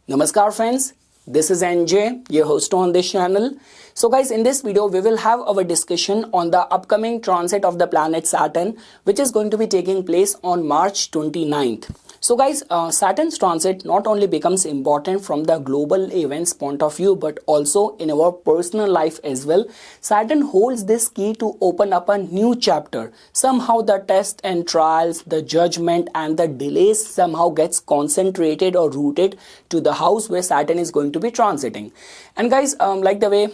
Namaskar friends, this is NJ, your host on this channel. So guys, in this video we will have our discussion on the upcoming transit of the planet Saturn, which is going to be taking place on March 29th. So guys, Saturn's transit not only becomes important from the global events point of view, but also in our personal life as well. Saturn holds this key to open up a new chapter. Somehow the tests and trials, the judgment and the delays somehow gets concentrated or rooted to the house where Saturn is going to be transiting. And guys, like the way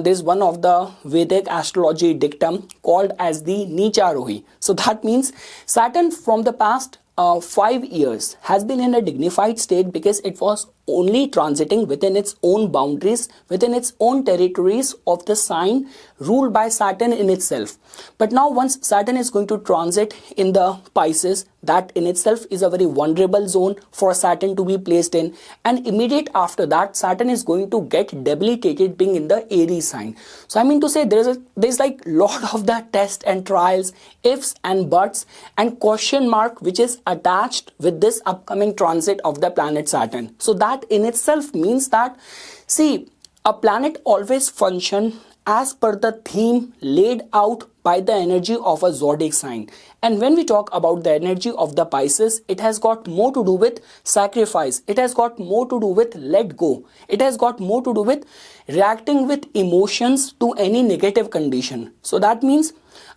there's one of the Vedic astrology dictum called as the Nicharohi. So that means Saturn from the past 5 years has been in a dignified state because it was only transiting within its own boundaries, within its own territories of the sign ruled by Saturn in itself. But now once Saturn is going to transit in the Pisces, that in itself is a very vulnerable zone for Saturn to be placed in, and immediate after that Saturn is going to get debilitated being in the Aries sign. So I mean to say there's like lot of the tests and trials, ifs and buts and question mark which is attached with this upcoming transit of the planet Saturn. So that in itself means that, see, a planet always function as per the theme laid out by the energy of a zodiac sign. And when we talk about the energy of the Pisces, it has got more to do with sacrifice. It has got more to do with let go. It has got more to do with reacting with emotions to any negative condition. So that means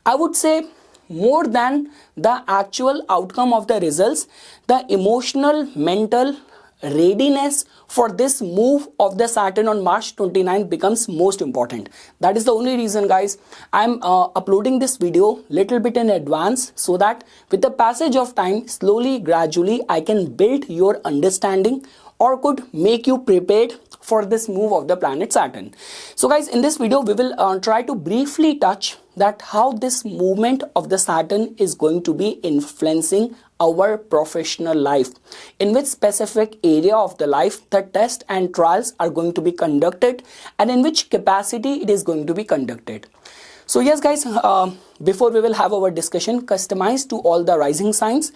I would say more than the actual outcome of the results, the emotional, mental readiness for this move of the Saturn on March 29th becomes most important. That is the only reason, guys, I'm uploading this video little bit in advance, so that with the passage of time, slowly, gradually, I can build your understanding or could make you prepared for this move of the planet Saturn. So guys, in this video we will try to briefly touch that how this movement of the Saturn is going to be influencing our professional life, in which specific area of the life the tests and trials are going to be conducted, and in which capacity it is going to be conducted. So yes guys, before we will have our discussion customized to all the rising signs,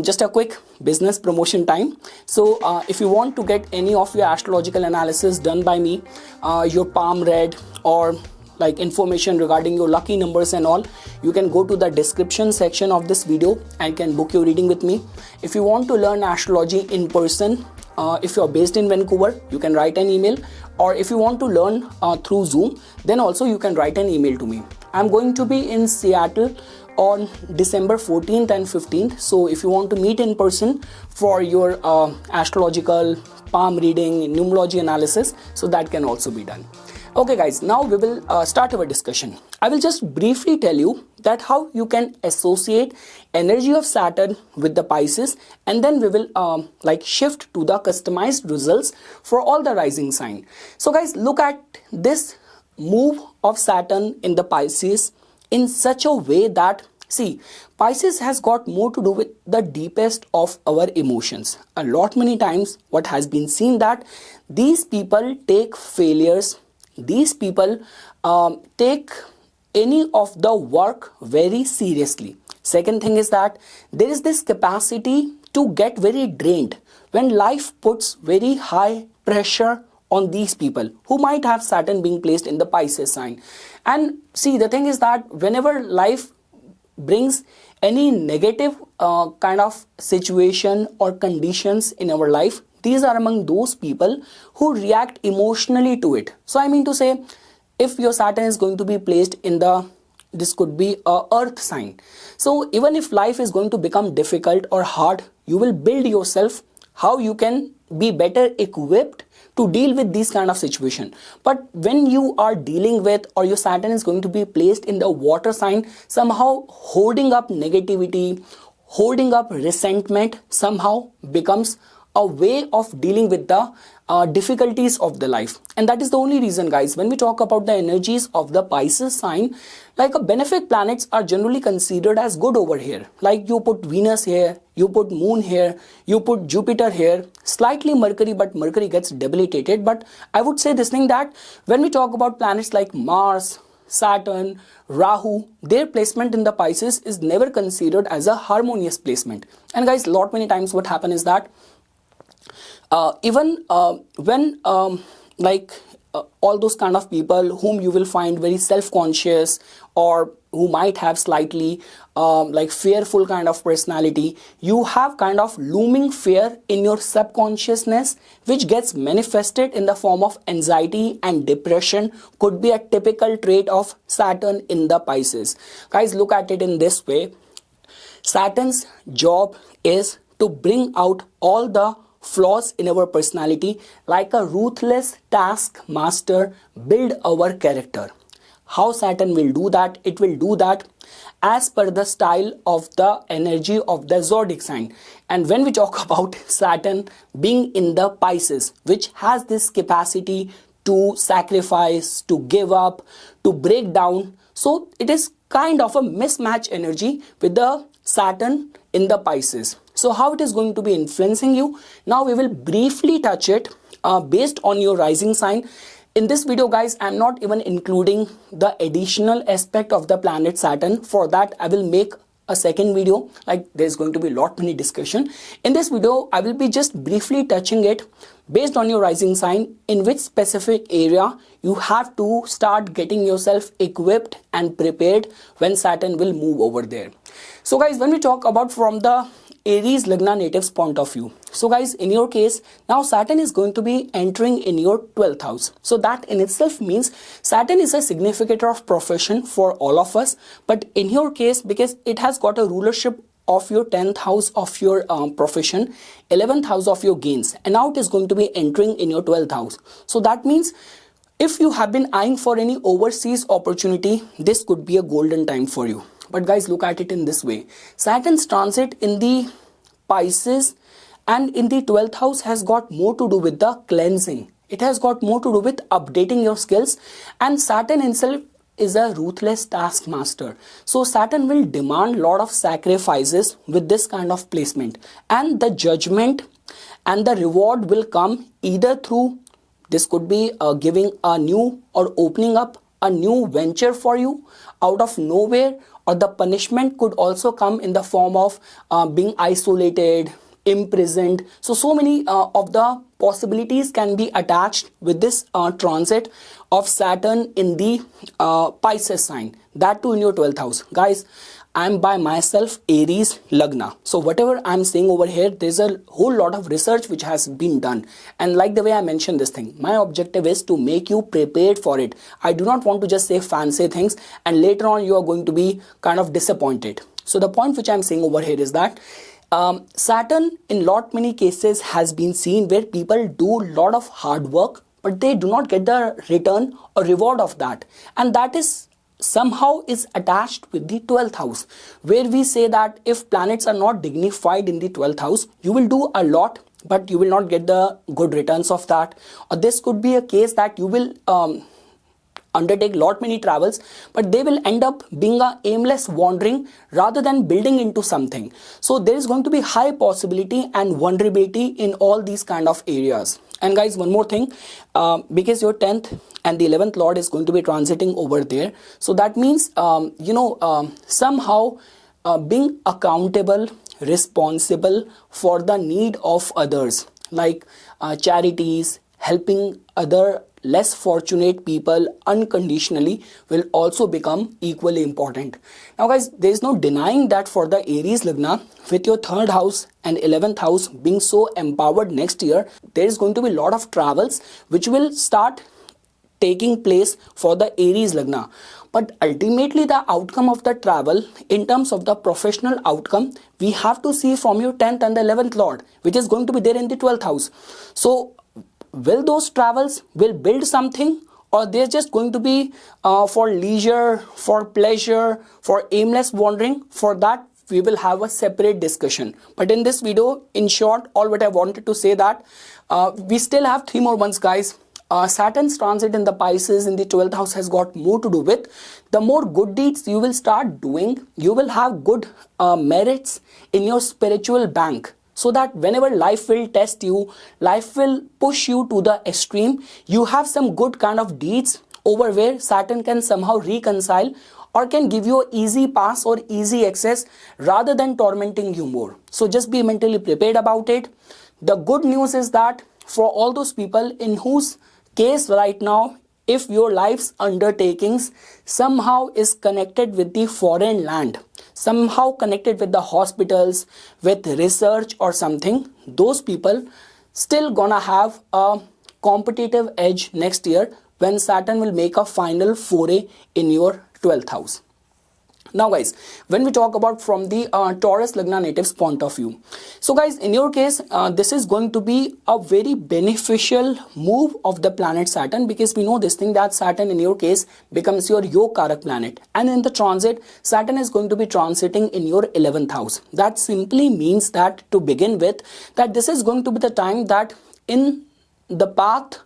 just a quick business promotion time. So if you want to get any of your astrological analysis done by me, your palm read or like information regarding your lucky numbers and all, you can go to the description section of this video and can book your reading with me. If you want to learn astrology in person, if you're based in Vancouver, you can write an email, or if you want to learn through Zoom, then also you can write an email to me. I'm going to be in Seattle on December 14th and 15th. So if you want to meet in person for your astrological palm reading, numerology analysis, so that can also be done. Okay guys, now we will start our discussion. I will just briefly tell you that how you can associate energy of Saturn with the Pisces, and then we will like shift to the customized results for all the rising sign. So guys, look at this move of Saturn in the Pisces in such a way that, see, Pisces has got more to do with the deepest of our emotions. A lot many times what has been seen that these people take failures, these people take any of the work very seriously. Second thing is that there is this capacity to get very drained when life puts very high pressure on these people who might have Saturn being placed in the Pisces sign. And see, the thing is that whenever life brings any negative kind of situation or conditions in our life, these are among those people who react emotionally to it. So I mean to say, if your Saturn is going to be placed in the, this could be a earth sign. So even if life is going to become difficult or hard, you will build yourself how you can be better equipped to deal with this kind of situation. But when you are dealing with, or your Saturn is going to be placed in the water sign, somehow holding up negativity, holding up resentment somehow becomes a way of dealing with the difficulties of the life. And that is the only reason, guys, when we talk about the energies of the Pisces sign, like benefic planets are generally considered as good over here. Like you put Venus here, you put Moon here, you put Jupiter here, slightly Mercury, but Mercury gets debilitated. But I would say this thing that when we talk about planets like Mars, Saturn, Rahu, their placement in the Pisces is never considered as a harmonious placement. And guys, lot many times what happen is that Even when all those kind of people whom you will find very self-conscious or who might have slightly fearful kind of personality, you have kind of looming fear in your subconsciousness which gets manifested in the form of anxiety and depression. Could be a typical trait of Saturn in the Pisces. Guys, look at it in this way. Saturn's job is to bring out all the flaws in our personality, like a ruthless taskmaster, build our character. How Saturn will do that? It will do that as per the style of the energy of the zodiac sign. And when we talk about Saturn being in the Pisces, which has this capacity to sacrifice, to give up, to break down, so it is kind of a mismatch energy with the Saturn in the Pisces. So how it is going to be influencing you? Now we will briefly touch it based on your rising sign. In this video, guys, I'm not even including the additional aspect of the planet Saturn. For that, I will make a second video. Like, there's going to be a lot many discussion. In this video, I will be just briefly touching it based on your rising sign, in which specific area you have to start getting yourself equipped and prepared when Saturn will move over there. So guys, when we talk about from the Aries Lagna natives point of view, so guys, in your case, now Saturn is going to be entering in your 12th house. So that in itself means Saturn is a significator of profession for all of us. But in your case, because it has got a rulership of your 10th house of your profession, 11th house of your gains, and now it is going to be entering in your 12th house. So that means if you have been eyeing for any overseas opportunity, this could be a golden time for you. But guys, look at it in this way. Saturn's transit in the Pisces and in the 12th house has got more to do with the cleansing. It has got more to do with updating your skills, and Saturn himself is a ruthless taskmaster. So Saturn will demand a lot of sacrifices with this kind of placement, and the judgment and the reward will come either through, this could be giving a new or opening up a new venture for you out of nowhere, or the punishment could also come in the form of being isolated, imprisoned. So many of the possibilities can be attached with this transit of Saturn in the Pisces sign, that too in your 12th house. Guys, I'm by myself Aries Lagna. So whatever I'm saying over here, there's a whole lot of research which has been done. And like the way I mentioned this thing, my objective is to make you prepared for it. I do not want to just say fancy things and later on you are going to be kind of disappointed. So the point which I'm saying over here is that Saturn in many cases has been seen where people do a lot of hard work, but they do not get the return or reward of that. And that is somehow is attached with the 12th house, where we say that if planets are not dignified in the 12th house, you will do a lot, but you will not get the good returns of that. Or this could be a case that you will undertake many travels, but they will end up being a aimless wandering rather than building into something. So there is going to be high possibility and vulnerability in all these kind of areas. And guys, one more thing, because your 10th and the 11th lord is going to be transiting over there, so that means somehow being accountable, responsible for the need of others, like charities, helping other less fortunate people unconditionally will also become equally important. Now guys, there is no denying that for the Aries Lagna, with your 3rd house and 11th house being so empowered next year, there is going to be a lot of travels which will start taking place for the Aries Lagna. But ultimately the outcome of the travel in terms of the professional outcome, we have to see from your 10th and the 11th lord, which is going to be there in the 12th house. So will those travels will build something, or they're just going to be for leisure, for pleasure, for aimless wandering? For that we will have a separate discussion. But in this video, in short, all what I wanted to say that we still have 3 more months, guys. Saturn's transit in the Pisces in the 12th house has got more to do with the more good deeds you will start doing. You will have good merits in your spiritual bank, so that whenever life will test you, life will push you to the extreme, you have some good kind of deeds over where Saturn can somehow reconcile or can give you an easy pass or easy access rather than tormenting you more. So just be mentally prepared about it. the good news is that for all those people in whose case right now, if your life's undertakings somehow is connected with the foreign land, somehow connected with the hospitals, with research or something, those people still gonna have a competitive edge next year when Saturn will make a final foray in your 12th house. Now guys, when we talk about from the Taurus Lagna natives point of view, so guys, in your case, this is going to be a very beneficial move of the planet Saturn, because we know this thing that Saturn in your case becomes your Yogacarak planet, and in the transit, Saturn is going to be transiting in your 11th house. That simply means that, to begin with, that this is going to be the time that in the path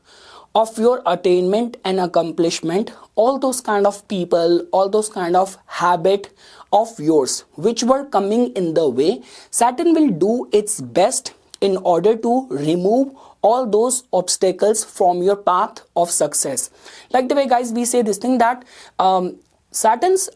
of your attainment and accomplishment, all those kind of people, all those kind of habit of yours which were coming in the way, Saturn will do its best in order to remove all those obstacles from your path of success. Like the way guys we say this thing that Saturn's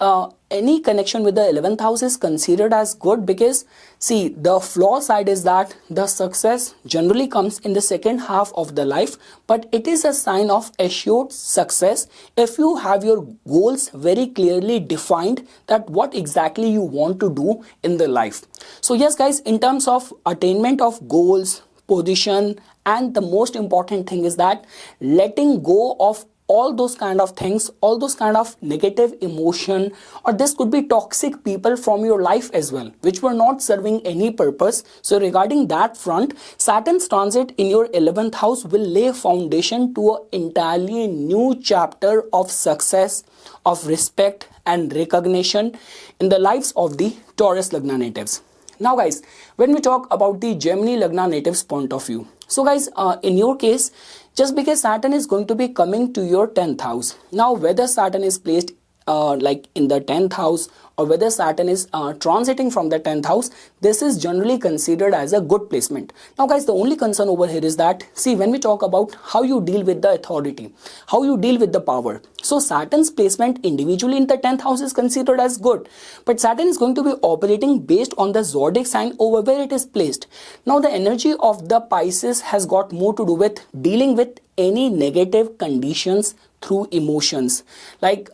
any connection with the 11th house is considered as good, because see, the flaw side is that the success generally comes in the second half of the life, but it is a sign of assured success if you have your goals very clearly defined, that what exactly you want to do in the life. So yes guys, in terms of attainment of goals, position, and the most important thing is that letting go of all those kind of things, all those kind of negative emotion, or this could be toxic people from your life as well, which were not serving any purpose. So regarding that front, Saturn's transit in your 11th house will lay foundation to an entirely new chapter of success, of respect and recognition in the lives of the Taurus Lagna natives. Now guys, when we talk about the Gemini Lagna natives point of view, so guys, in your case, just because Saturn is going to be coming to your 10th house. Now whether Saturn is placed like in the 10th house, or whether Saturn is transiting from the 10th house, this is generally considered as a good placement. Now guys, the only concern over here is that, see, when we talk about how you deal with the authority, how you deal with the power, so Saturn's placement individually in the 10th house is considered as good, but Saturn is going to be operating based on the zodiac sign over where it is placed. Now the energy of the Pisces has got more to do with dealing with any negative conditions through emotions, like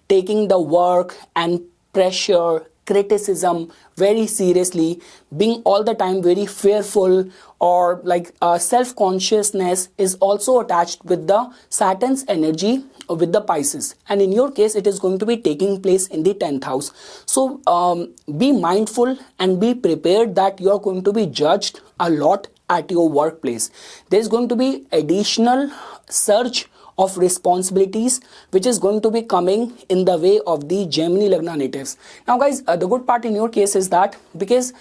taking the work and pressure, criticism very seriously, being all the time very fearful, or like self-consciousness is also attached with the Saturn's energy with the Pisces, and in your case it is going to be taking place in the 10th house. So be mindful and be prepared that you are going to be judged a lot at your workplace. There is going to be additional surge of responsibilities which is going to be coming in the way of the Gemini Lagna natives. Now guys, the good part in your case is that because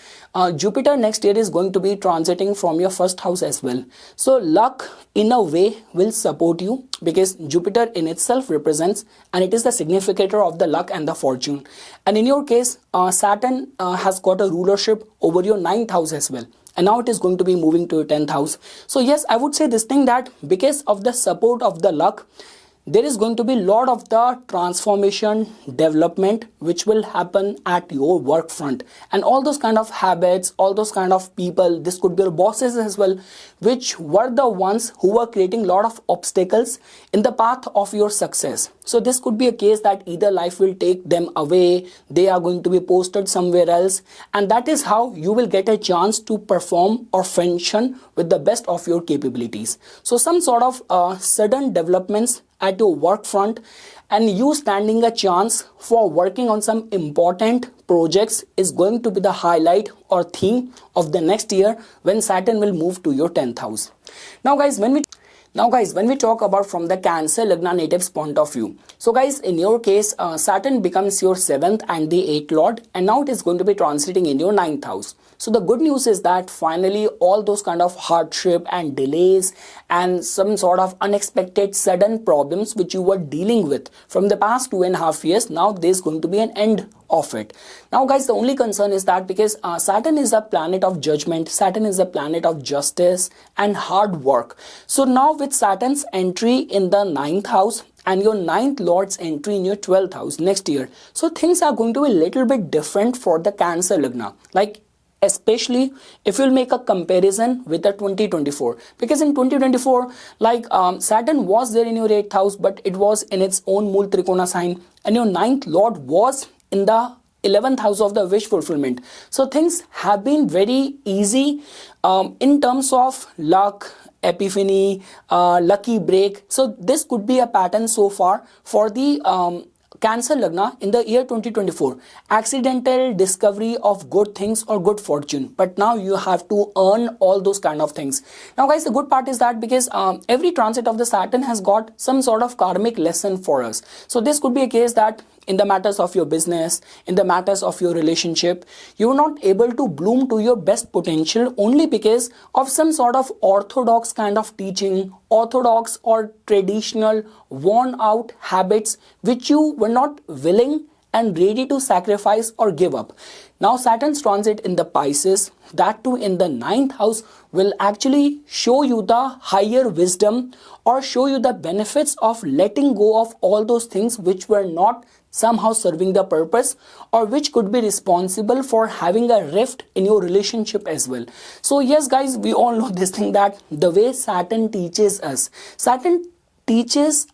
Jupiter next year is going to be transiting from your first house as well, so luck in a way will support you, because Jupiter in itself represents, and it is the significator of the luck and the fortune, and in your case Saturn has got a rulership over your 9th house as well, and now it is going to be moving to your 10th house. So yes, I would say this thing that because of the support of the luck, there is going to be a lot of the transformation, development which will happen at your work front, and all those kind of habits, all those kind of people, this could be your bosses as well, which were the ones who were creating a lot of obstacles in the path of your success. So this could be a case that either life will take them away, they are going to be posted somewhere else, and that is how you will get a chance to perform or function with the best of your capabilities. So some sort of sudden developments at your work front, and you standing a chance for working on some important projects is going to be the highlight or theme of the next year when Saturn will move to your 10th house. Now guys, when we talk about from the Cancer Lagna natives point of view, so guys, in your case Saturn becomes your 7th and the 8th lord, and now it is going to be transiting in your 9th house. So the good news is that finally all those kind of hardship and delays and some sort of unexpected sudden problems which you were dealing with from the past 2.5 years, now there's going to be an end of it. Now guys, the only concern is that because Saturn is a planet of judgment, Saturn is a planet of justice and hard work. So now with Saturn's entry in the 9th house and your 9th lord's entry in your 12th house next year, so things are going to be a little bit different for the Cancer Lagna. Like especially if you'll make a comparison with the 2024, because in 2024 like Saturn was there in your 8th house, but it was in its own Mool Trikona sign, and your 9th lord was in the 11th house of the wish fulfillment. So things have been very easy in terms of luck, epiphany, lucky break. So this could be a pattern so far for the Cancer Lagna in the year 2024. Accidental discovery of good things or good fortune. But now you have to earn all those kind of things. Now guys, the good part is that because every transit of the Saturn has got some sort of karmic lesson for us. So this could be a case that in the matters of your business, in the matters of your relationship, you are not able to bloom to your best potential only because of some sort of orthodox kind of teaching, orthodox or traditional worn out habits which you were not willing and ready to sacrifice or give up. Now Saturn's transit in the Pisces, that too in the 9th house, will actually show you the higher wisdom or show you the benefits of letting go of all those things which were not somehow serving the purpose or which could be responsible for having a rift in your relationship as well. So yes guys, we all know this thing that the way Saturn teaches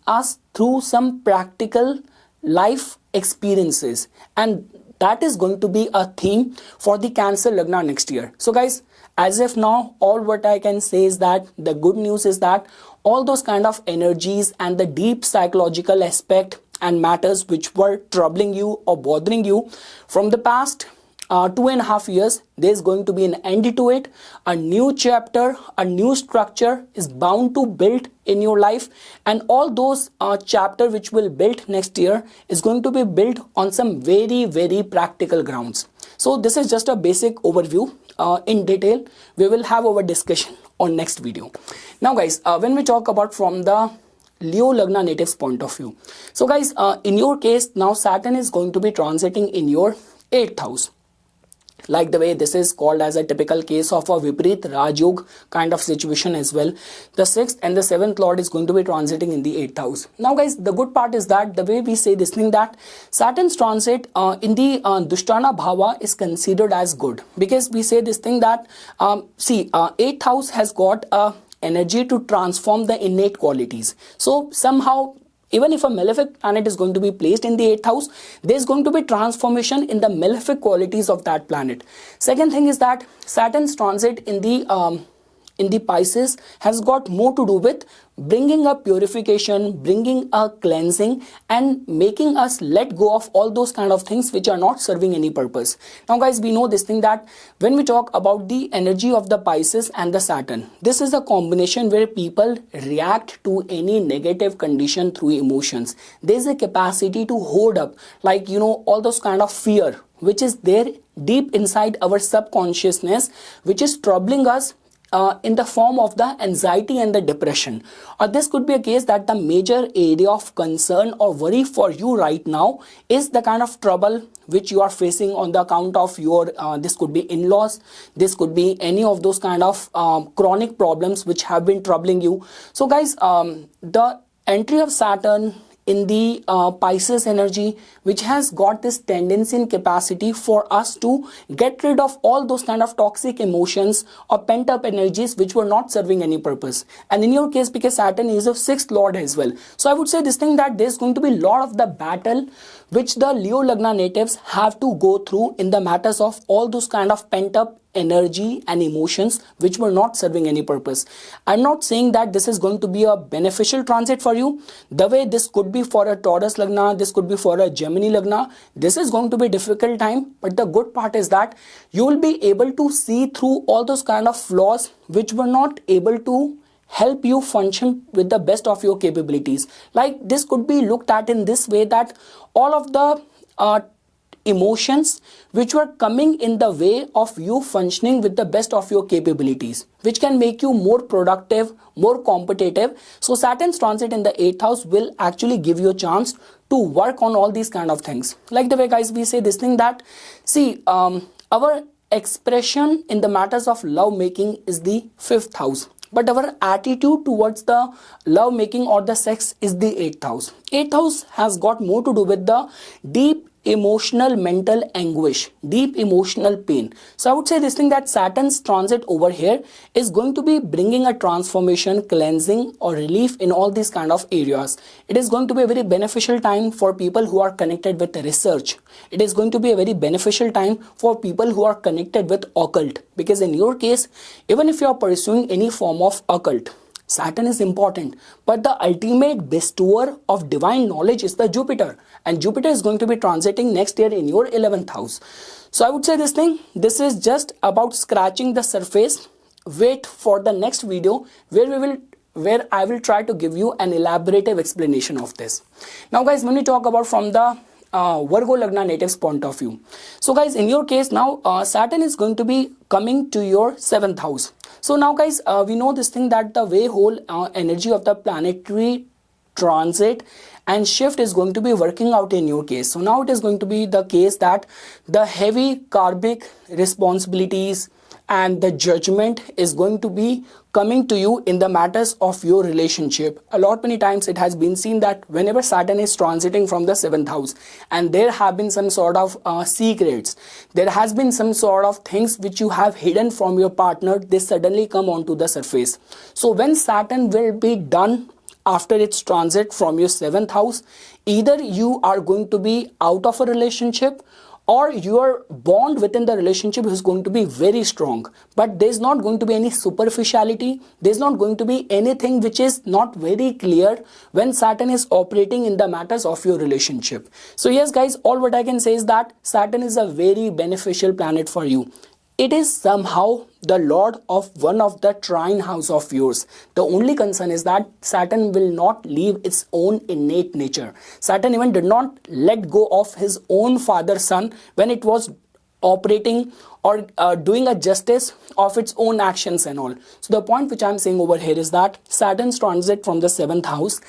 us through some practical life experiences, and that is going to be a theme for the Cancer Lagna next year. So guys, as of now, all what I can say is that the good news is that all those kind of energies and the deep psychological aspect and matters which were troubling you or bothering you from the past 2.5 years, there's going to be an end to it. A new chapter, a new structure is bound to build in your life, and all those chapter which will build next year is going to be built on some very practical grounds. So this is just a basic overview. In detail we will have our discussion on next video. Now guys, when we talk about from the Leo Lagna natives point of view, so guys, in your case now Saturn is going to be transiting in your 8th house. Like the way this is called as a typical case of a Viparit Rajyog kind of situation as well. The 6th and the 7th lord is going to be transiting in the 8th house. Now guys, the good part is that the way we say this thing that Saturn's transit in the Dushtana Bhava is considered as good, because we say this thing that 8th house has got a energy to transform the innate qualities. So somehow, even if a malefic planet is going to be placed in the 8th house, there is going to be transformation in the malefic qualities of that planet. Second thing is that Saturn's transit in the Pisces has got more to do with bringing a purification, bringing a cleansing, and making us let go of all those kind of things which are not serving any purpose. Now guys, we know this thing that when we talk about the energy of the Pisces and the Saturn, this is a combination where people react to any negative condition through emotions. There is a capacity to hold up, like all those kind of fear which is there deep inside our subconsciousness, which is troubling us in the form of the anxiety and the depression. Or this could be a case that the major area of concern or worry for you right now is the kind of trouble which you are facing on the account of your this could be in-laws, this could be any of those kind of chronic problems which have been troubling you. So guys, the entry of Saturn in the Pisces energy, which has got this tendency and capacity for us to get rid of all those kind of toxic emotions or pent up energies which were not serving any purpose. And in your case, because Saturn is a 6th lord as well, so I would say this thing that there's going to be a lot of the battle which the Leo Lagna natives have to go through in the matters of all those kind of pent up energy and emotions which were not serving any purpose. I'm not saying that this is going to be a beneficial transit for you. The way this could be for a Taurus Lagna, this could be for a Gemini Lagna, this is going to be a difficult time, but the good part is that you will be able to see through all those kind of flaws which were not able to help you function with the best of your capabilities. Like this could be looked at in this way that all of the emotions which were coming in the way of you functioning with the best of your capabilities, which can make you more productive, more competitive. So Saturn's transit in the 8th house will actually give you a chance to work on all these kind of things. Like the way guys we say this thing that our expression in the matters of love making is the 5th house, but our attitude towards the love making or the sex is the 8th house. 8th house has got more to do with the deep emotional mental anguish, deep emotional pain. So I would say this thing that Saturn's transit over here is going to be bringing a transformation, cleansing or relief in all these kind of areas. It is going to be a very beneficial time for people who are connected with research. It is going to be a very beneficial time for people who are connected with occult, because in your case, even if you are pursuing any form of occult, Saturn is important, but the ultimate bestower of divine knowledge is the Jupiter, and Jupiter is going to be transiting next year in your 11th house. So I would say this thing, this is just about scratching the surface. Wait for the next video where I will try to give you an elaborative explanation of this. Now guys, when we talk about from the Virgo Lagna natives point of view. So guys, in your case now, Saturn is going to be coming to your 7th house. So now guys, we know this thing that the way whole energy of the planetary transit and shift is going to be working out in your case. So now it is going to be the case that the heavy karmic responsibilities and the judgment is going to be coming to you in the matters of your relationship. A lot many times it has been seen that whenever Saturn is transiting from the 7th house and there have been some sort of secrets, there has been some sort of things which you have hidden from your partner, they suddenly come onto the surface. So when Saturn will be done after its transit from your 7th house, either you are going to be out of a relationship or your bond within the relationship is going to be very strong, but there's not going to be any superficiality, there's not going to be anything which is not very clear when Saturn is operating in the matters of your relationship. So yes guys, all what I can say is that Saturn is a very beneficial planet for you. It is somehow the lord of one of the trine house of yours. The only concern is that Saturn will not leave its own innate nature. Saturn even did not let go of his own father sun when it was operating or doing a justice of its own actions and all. So the point which I'm saying over here is that Saturn's transit from the 7th house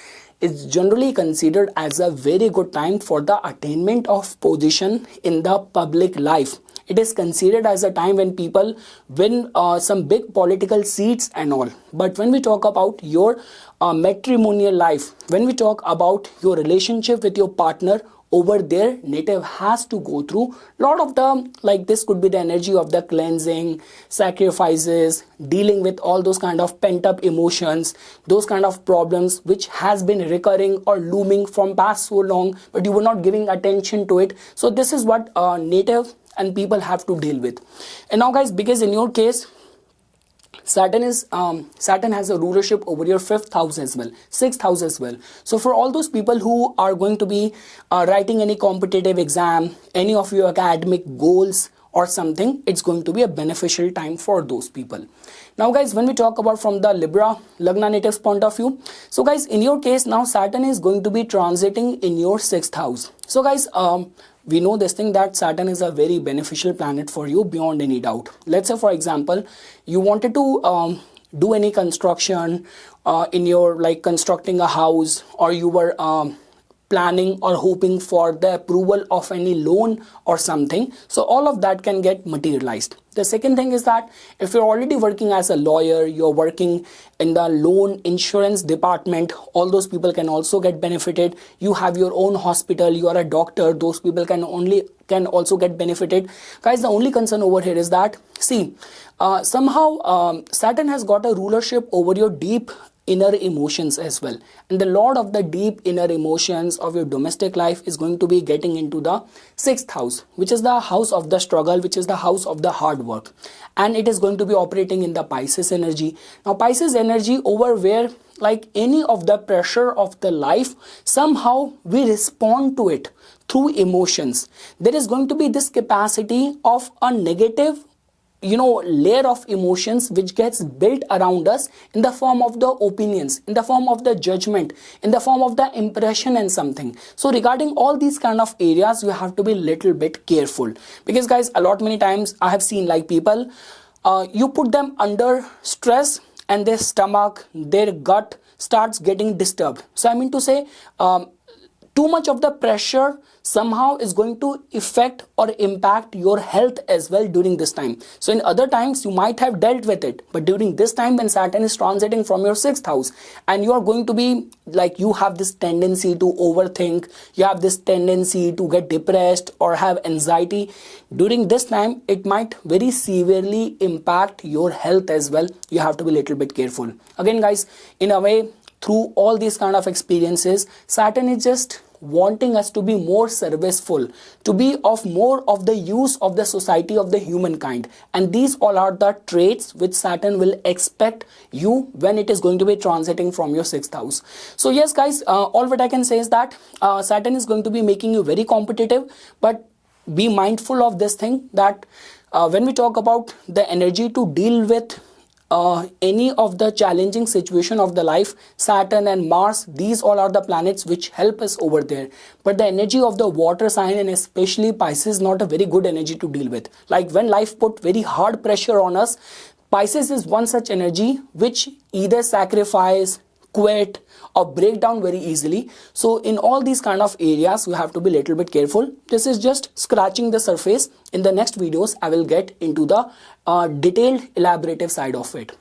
is generally considered as a very good time for the attainment of position in the public life. It is considered as a time when people win some big political seats and all. But when we talk about your matrimonial life, when we talk about your relationship with your partner, over there native has to go through lot of the, like this could be the energy of the cleansing, sacrifices, dealing with all those kind of pent up emotions, those kind of problems which has been recurring or looming from past so long, but you were not giving attention to it. So this is what native and people have to deal with. And now guys, because in your case Saturn has a rulership over your 5th house as well, 6th house as well. So for all those people who are going to be writing any competitive exam, any of your academic goals or something, it's going to be a beneficial time for those people. Now guys, when we talk about from the Libra Lagna natives point of view, so guys, in your case now Saturn is going to be transiting in your 6th house. So guys, we know this thing that Saturn is a very beneficial planet for you beyond any doubt. Let's say for example, you wanted to do any construction in your, like constructing a house, or you were planning or hoping for the approval of any loan or something. So all of that can get materialized. The second thing is that if you're already working as a lawyer, you're working in the loan insurance department, all those people can also get benefited. You have your own hospital, you are a doctor, those people can also get benefited. Guys, the only concern over here is that, see, somehow Saturn has got a rulership over your deep inner emotions as well, and the lord of the deep inner emotions of your domestic life is going to be getting into the 6th house, which is the house of the struggle, which is the house of the hard work, and it is going to be operating in the Pisces energy. Now Pisces energy over where, like any of the pressure of the life, somehow we respond to it through emotions. There is going to be this capacity of a negative layer of emotions which gets built around us in the form of the opinions, in the form of the judgment, in the form of the impression and something. So regarding all these kind of areas, you have to be little bit careful, because guys, a lot many times I have seen like people, you put them under stress and their stomach, their gut starts getting disturbed. So I mean to say, too much of the pressure somehow is going to affect or impact your health as well during this time. So in other times you might have dealt with it, but during this time when Saturn is transiting from your 6th house, and you are going to be like, you have this tendency to overthink, you have this tendency to get depressed or have anxiety, during this time it might very severely impact your health as well. You have to be a little bit careful. Again guys, in a way, through all these kind of experiences, Saturn is just wanting us to be more serviceful, to be of more of the use of the society of the humankind. And these all are the traits which Saturn will expect you when it is going to be transiting from your 6th house. So yes guys, all what I can say is that Saturn is going to be making you very competitive, but be mindful of this thing that when we talk about the energy to deal with any of the challenging situation of the life, Saturn and Mars, these all are the planets which help us over there. But the energy of the water sign, and especially Pisces, is not a very good energy to deal with. Like when life put very hard pressure on us, Pisces is one such energy which either sacrifice, quit or break down very easily. So in all these kind of areas you have to be a little bit careful. This is just scratching the surface. In the next videos I will get into the detailed elaborative side of it.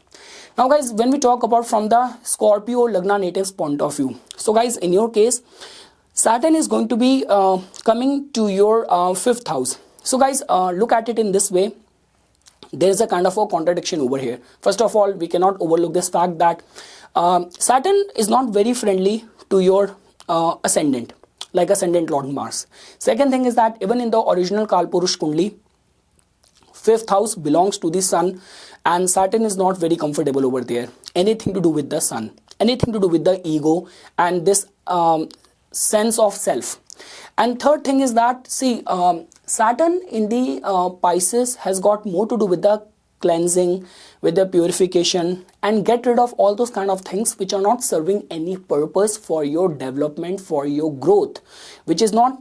Now guys, when we talk about from the Scorpio Lagna natives point of view, so guys, in your case Saturn is going to be coming to your 5th house. So guys, look at it in this way. There is a kind of a contradiction over here. First of all, we cannot overlook this fact that Saturn is not very friendly to your ascendant, like ascendant Lord Mars. Second thing is that even in the original Kalpurush Kundli, 5th house belongs to the Sun, and Saturn is not very comfortable over there. Anything to do with the Sun, anything to do with the ego and this sense of self. And third thing is that, see, Saturn in the Pisces has got more to do with the cleansing, with the purification, and get rid of all those kind of things which are not serving any purpose for your development, for your growth, which is not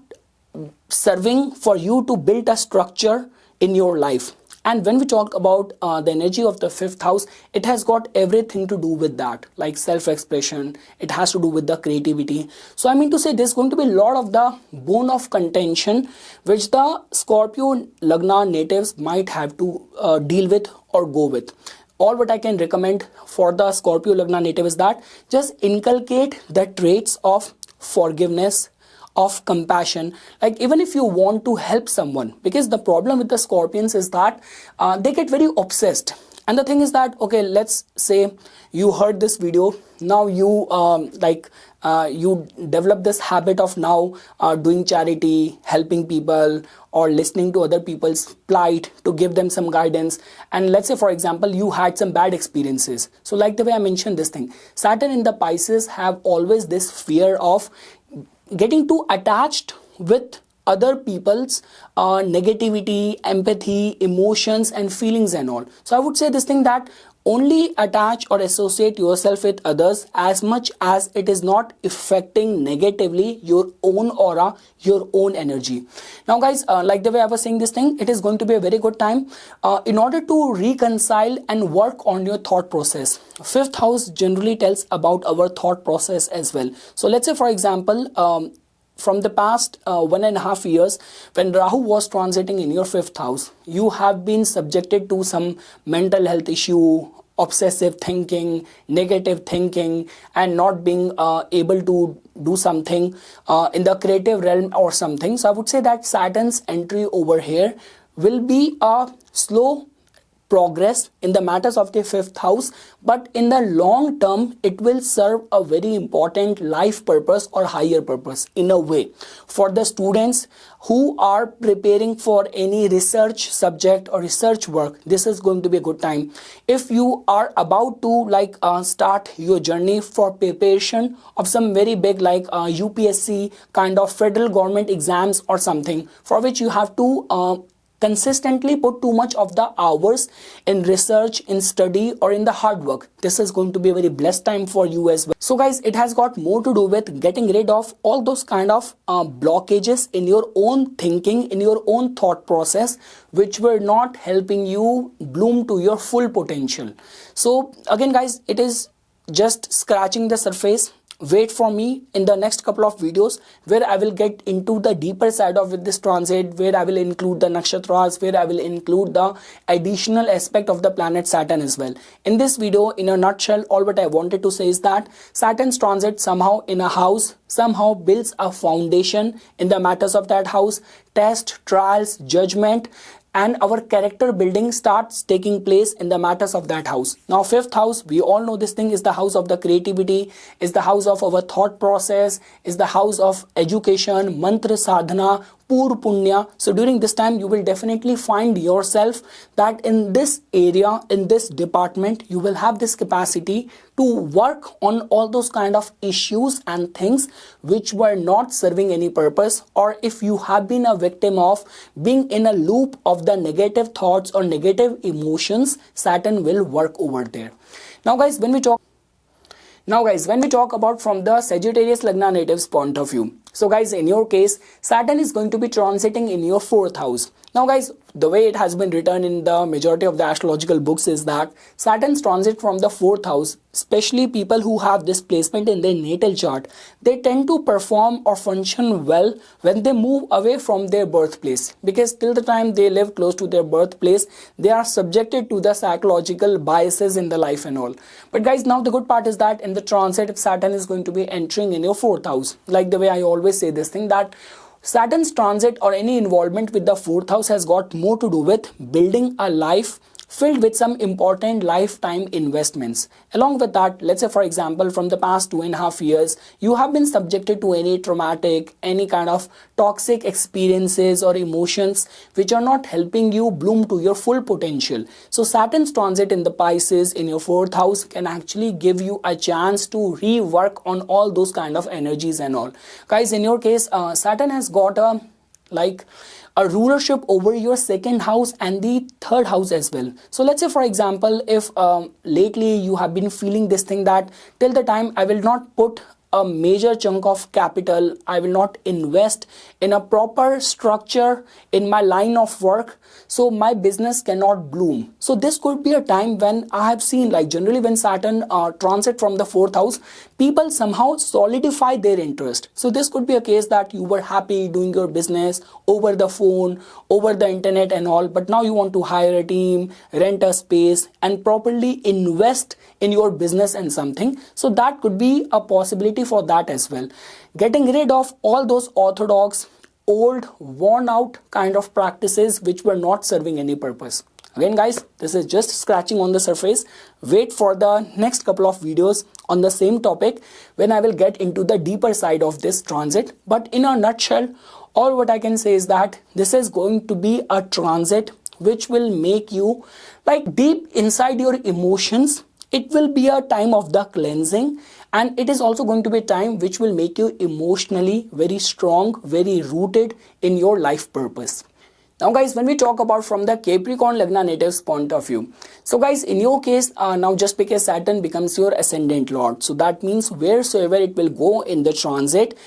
serving for you to build a structure in your life. And when we talk about the energy of the 5th house, it has got everything to do with that, like self-expression. It has to do with the creativity. So I mean to say, there's going to be a lot of the bone of contention which the Scorpio Lagna natives might have to deal with or go with. All what I can recommend for the Scorpio Lagna native is that just inculcate the traits of forgiveness, of compassion. Like even if you want to help someone, because the problem with the Scorpions is that they get very obsessed. And the thing is that, okay, let's say you heard this video, now you you develop this habit of now doing charity, helping people, or listening to other people's plight to give them some guidance. And let's say, for example, you had some bad experiences. So like the way I mentioned this thing, Saturn in the Pisces have always this fear of getting too attached with other people's negativity, empathy, emotions and feelings and all. So I would say this thing that only attach or associate yourself with others as much as it is not affecting negatively your own aura, your own energy. Now guys, like the way I was saying this thing, it is going to be a very good time in order to reconcile and work on your thought process. 5th house generally tells about our thought process as well. So let's say, for example, from the past 1.5 years, when Rahu was transiting in your 5th house, you have been subjected to some mental health issue, obsessive thinking, negative thinking, and not being able to do something in the creative realm or something. So I would say that Saturn's entry over here will be a slow progress in the matters of the 5th house, but in the long term it will serve a very important life purpose or higher purpose in a way. For the students who are preparing for any research subject or research work, this is going to be a good time. If you are about to start your journey for preparation of some very big UPSC kind of federal government exams or something, for which you have to consistently put too much of the hours in research, in study, or in the hard work, this is going to be a very blessed time for you as well. So guys, it has got more to do with getting rid of all those kind of blockages in your own thinking, in your own thought process, which were not helping you bloom to your full potential. So again guys, it is just scratching the surface. wait for me in the next couple of videos where I will get into the deeper side of this transit, where I will include the nakshatras, where I will include the additional aspect of the planet Saturn as well. In this video, in a nutshell, all what I wanted to say is that Saturn's transit somehow in a house somehow builds a foundation in the matters of that house, test, trials, judgment, and our character building starts taking place in the matters of that house. Now, fifth house, we all know this thing is the house of the creativity, is the house of our thought process, is the house of education, mantra sadhana, pur punya. So during this time, you will definitely find yourself that in this area, in this department, you will have this capacity to work on all those kind of issues and things which were not serving any purpose, or if you have been a victim of being in a loop of the negative thoughts or negative emotions, Saturn will work over there. Now guys, when we talk about from the Sagittarius Lagna natives point of view, so guys, in your case, Saturn is going to be transiting in your 4th house. Now guys, the way it has been written in the majority of the astrological books is that Saturn's transit from the 4th house, especially people who have this placement in their natal chart, they tend to perform or function well when they move away from their birthplace, because till the time they live close to their birthplace, they are subjected to the psychological biases in the life and all. But guys, now the good part is that in the transit, if Saturn is going to be entering in your 4th house, like the way I always say this thing, that Saturn's transit or any involvement with the 4th house has got more to do with building a life filled with some important lifetime investments. Along with that, let's say for example, from the past 2.5 years, you have been subjected to any traumatic, any kind of toxic experiences or emotions which are not helping you bloom to your full potential. So Saturn's transit in the Pisces in your 4th house can actually give you a chance to rework on all those kind of energies and all. Guys, in your case, Saturn has got a rulership over your 2nd house and the 3rd house as well. So let's say for example, if lately you have been feeling this thing that till the time I will not put a major chunk of capital, I will not invest in a proper structure in my line of work, so my business cannot bloom. So this could be a time when I have seen, like generally when Saturn transit from the 4th house, people somehow solidify their interest. So this could be a case that you were happy doing your business over the phone, over the internet and all, but now you want to hire a team, rent a space and properly invest in your business and something. So that could be a possibility for that as well. Getting rid of all those orthodox, old, worn out kind of practices which were not serving any purpose. Again guys, this is just scratching on the surface. Wait for the next couple of videos on the same topic when I will get into the deeper side of this transit. But in a nutshell, all what I can say is that this is going to be a transit which will make you like deep inside your emotions. It will be a time of the cleansing, and it is also going to be a time which will make you emotionally very strong, very rooted in your life purpose. Now guys, when we talk about from the Capricorn Lagna natives point of view, so guys, in your case, now just because Saturn becomes your ascendant lord, so that means wheresoever it will go in the transit,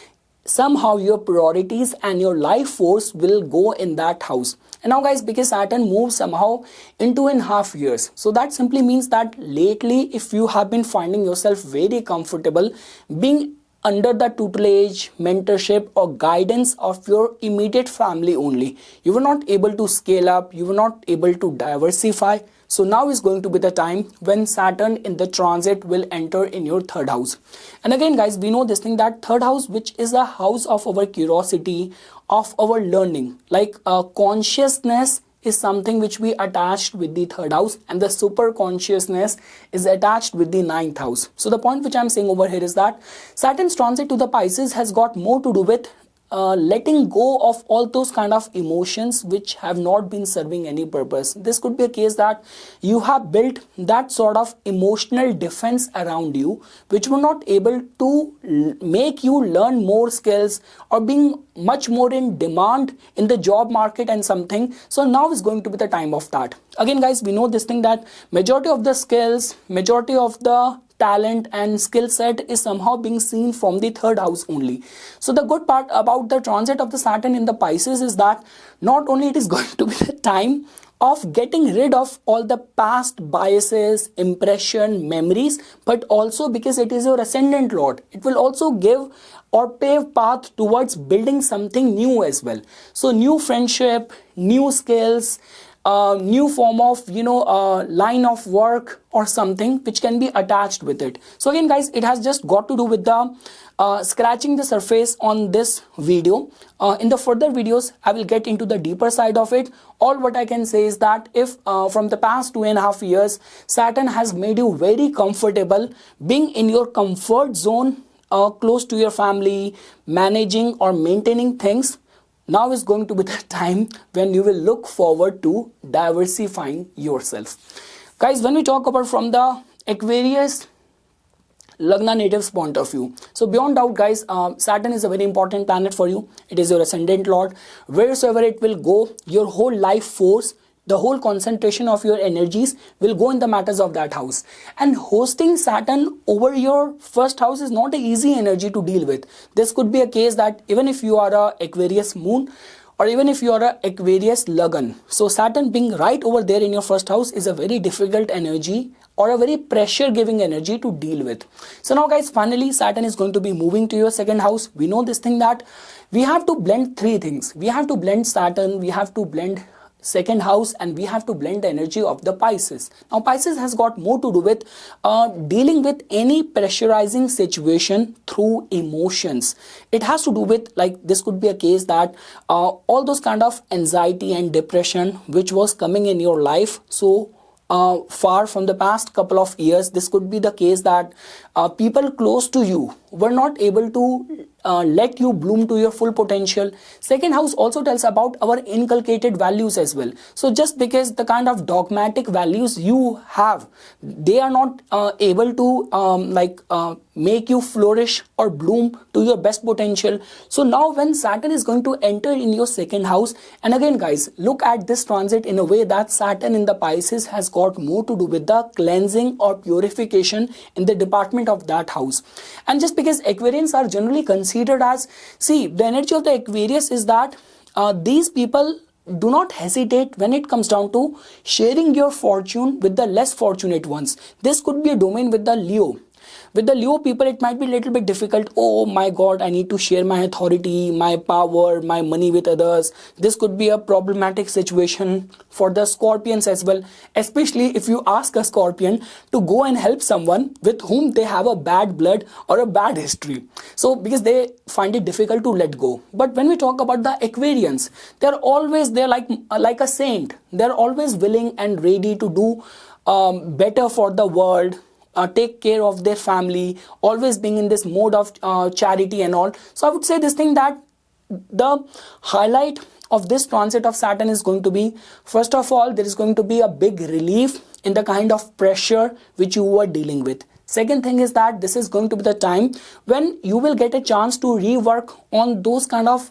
somehow your priorities and your life force will go in that house. And now guys, because Saturn moves somehow in 2.5 years, so that simply means that lately if you have been finding yourself very comfortable being under the tutelage, mentorship or guidance of your immediate family only, you were not able to scale up, you were not able to diversify. So now is going to be the time when Saturn in the transit will enter in your 3rd house. And again guys, we know this thing that 3rd house, which is a house of our curiosity, of our learning, like consciousness is something which we attached with the 3rd house, and the super consciousness is attached with the 9th house. So the point which I'm saying over here is that Saturn's transit to the Pisces has got more to do with letting go of all those kind of emotions which have not been serving any purpose. This could be a case that you have built that sort of emotional defense around you which were not able to make you learn more skills or being much more in demand in the job market and something. So now is going to be the time of that. Again guys, we know this thing that majority of the skills, majority of the talent and skill set is somehow being seen from the 3rd house only. So the good part about the transit of the Saturn in the Pisces is that not only it is going to be the time of getting rid of all the past biases, impression, memories, but also because it is your ascendant lord, it will also give or pave path towards building something new as well. So new friendship, new skills, new form of line of work or something which can be attached with it. So again guys, it has just got to do with the scratching the surface on this video. In the further videos I will get into the deeper side of it. All what I can say is that if from the past 2.5 years Saturn has made you very comfortable being in your comfort zone, close to your family, managing or maintaining things, now is going to be the time when you will look forward to diversifying yourself. Guys, when we talk about from the Aquarius Lagna natives point of view, so beyond doubt guys, Saturn is a very important planet for you. It is your ascendant lord. Wheresoever it will go, your whole life force, the whole concentration of your energies will go in the matters of that house. And hosting Saturn over your first house is not an easy energy to deal with. This could be a case that even if you are a Aquarius moon or even if you are a Aquarius Lagan, so Saturn being right over there in your first house is a very difficult energy or a very pressure giving energy to deal with. So now guys, finally Saturn is going to be moving to your second house. We know this thing that we have to blend three things. We have to blend Saturn, we have to blend second house, and we have to blend the energy of the Pisces. Now Pisces has got more to do with dealing with any pressurizing situation through emotions. It has to do with, like, this could be a case that all those kind of anxiety and depression which was coming in your life so far from the past couple of years, this could be the case that people close to you were not able to let you bloom to your full potential. Second house also tells about our inculcated values as well. So just because the kind of dogmatic values you have, they are not able to make you flourish or bloom to your best potential. So now when Saturn is going to enter in your second house, and again guys, look at this transit in a way that Saturn in the Pisces has got more to do with the cleansing or purification in the department of that house. And just because Aquarians are generally considered as, see, the energy of the Aquarius is that these people do not hesitate when it comes down to sharing your fortune with the less fortunate ones. This could be a domain with the Leo. With the Leo people, it might be a little bit difficult. Oh my God, I need to share my authority, my power, my money with others. This could be a problematic situation for the Scorpions as well, especially if you ask a Scorpion to go and help someone with whom they have a bad blood or a bad history. So because they find it difficult to let go. But when we talk about the Aquarians, they're like a saint. They're always willing and ready to do better for the world. Take care of their family, always being in this mode of charity and all. So I would say this thing that the highlight of this transit of Saturn is going to be, first of all, there is going to be a big relief in the kind of pressure which you were dealing with. Second thing is that this is going to be the time when you will get a chance to rework on those kind of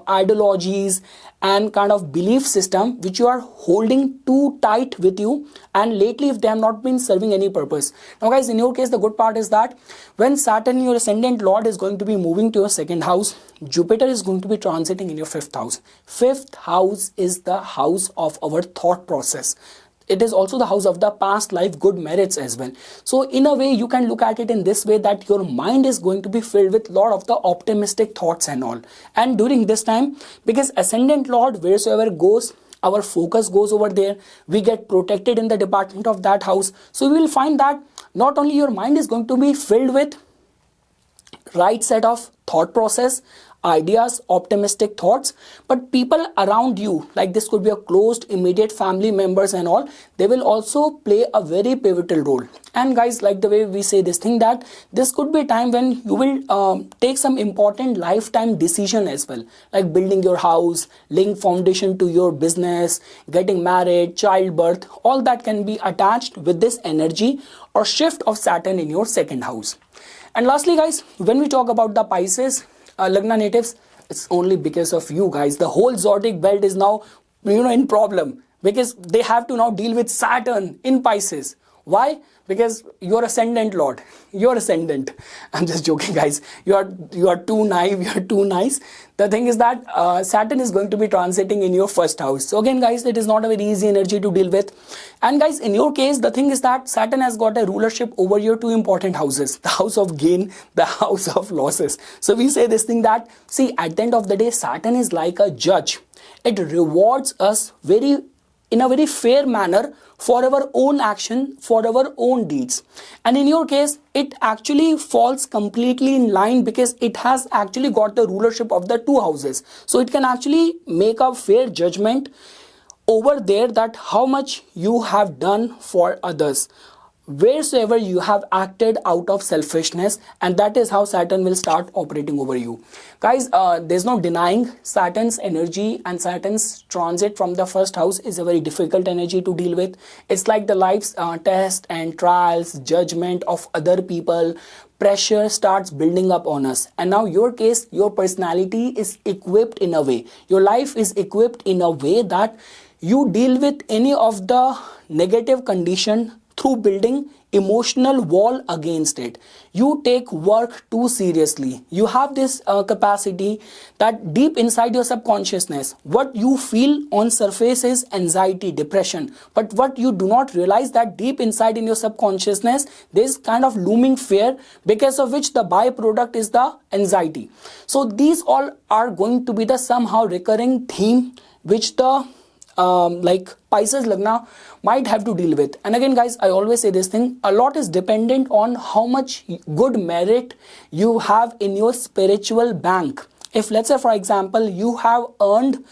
ideologies and kind of belief system which you are holding too tight with you, and lately if they have not been serving any purpose. Now guys, in your case, the good part is that when Saturn, your ascendant lord, is going to be moving to your second house, Jupiter is going to be transiting in your fifth house. Fifth house is the house of our thought process. It is also the house of the past life good merits as well. So in a way, you can look at it in this way that your mind is going to be filled with a lot of the optimistic thoughts and all. And during this time, because ascendant lord wheresoever goes, our focus goes over there. We get protected in the department of that house. So we will find that not only your mind is going to be filled with right set of thought process, ideas, optimistic thoughts, but people around you, like this could be a closed immediate family members and all, they will also play a very pivotal role. And guys, like the way we say this thing that this could be a time when you will take some important lifetime decision as well, like building your house, laying foundation to your business, getting married, childbirth. All that can be attached with this energy or shift of Saturn in your second house. And lastly guys, when we talk about the Pisces Lagna natives, it's only because of you guys. The whole zodiac belt is now in problem because they have to now deal with Saturn in Pisces. Why? Because you're ascendant lord. You're ascendant. I'm just joking, guys. You are too naive. You're too nice. The thing is that Saturn is going to be transiting in your first house. So again, guys, it is not a very easy energy to deal with. And guys, in your case, the thing is that Saturn has got a rulership over your two important houses, the house of gain, the house of losses. So we say this thing that, see, at the end of the day, Saturn is like a judge. It rewards us in a very fair manner for our own action, for our own deeds. And in your case, it actually falls completely in line because it has actually got the rulership of the two houses. So it can actually make a fair judgment over there that how much you have done for others, wheresoever you have acted out of selfishness, and that is how Saturn will start operating over you. Guys, there's no denying Saturn's energy, and Saturn's transit from the first house is a very difficult energy to deal with. It's like the life's test and trials, judgment of other people. Pressure starts building up on us, and now your case, your personality is equipped in a way, your life is equipped in a way that you deal with any of the negative condition through building emotional wall against it. You take work too seriously. You have this capacity that deep inside your subconsciousness, what you feel on surface is anxiety, depression. But what you do not realize that deep inside in your subconsciousness, there's kind of looming fear, because of which the byproduct is the anxiety. So these all are going to be the somehow recurring theme which the like Pisces Lagna might have to deal with. And again, guys, I always say this thing, a lot is dependent on how much good merit you have in your spiritual bank. If, let's say, for example, you have earned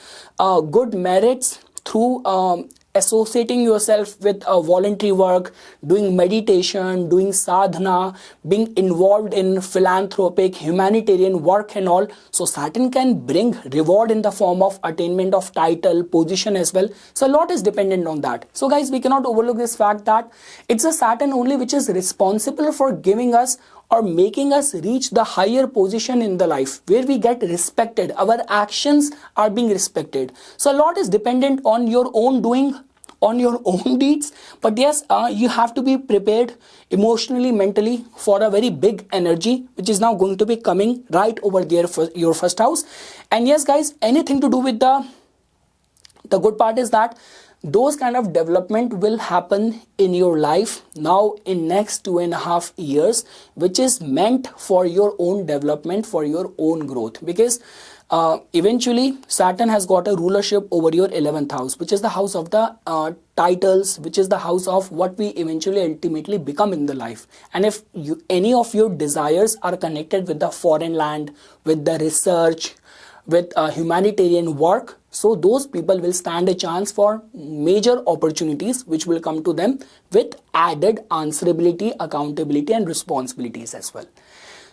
good merits through associating yourself with voluntary work, doing meditation, doing sadhana, being involved in philanthropic, humanitarian work and all. So Saturn can bring reward in the form of attainment of title, position as well. So a lot is dependent on that. So guys, we cannot overlook this fact that it's a Saturn only which is responsible for giving us or making us reach the higher position in the life where we get respected. Our actions are being respected. So a lot is dependent on your own doing, on your own deeds. But yes, you have to be prepared emotionally, mentally for a very big energy which is now going to be coming right over there for your first house. And yes, guys, anything to do with the good part is that those kind of development will happen in your life now in next 2.5 years, which is meant for your own development, for your own growth. Because eventually Saturn has got a rulership over your 11th house, which is the house of the titles, which is the house of what we eventually ultimately become in the life. And if any of your desires are connected with the foreign land, with the research, with humanitarian work, so those people will stand a chance for major opportunities which will come to them with added answerability, accountability and responsibilities as well.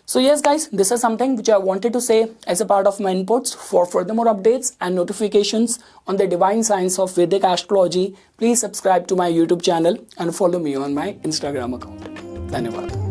So yes, guys, this is something which I wanted to say as a part of my inputs. For furthermore updates and notifications on the divine science of Vedic astrology, please subscribe to my YouTube channel and follow me on my Instagram account. Dhanyavad.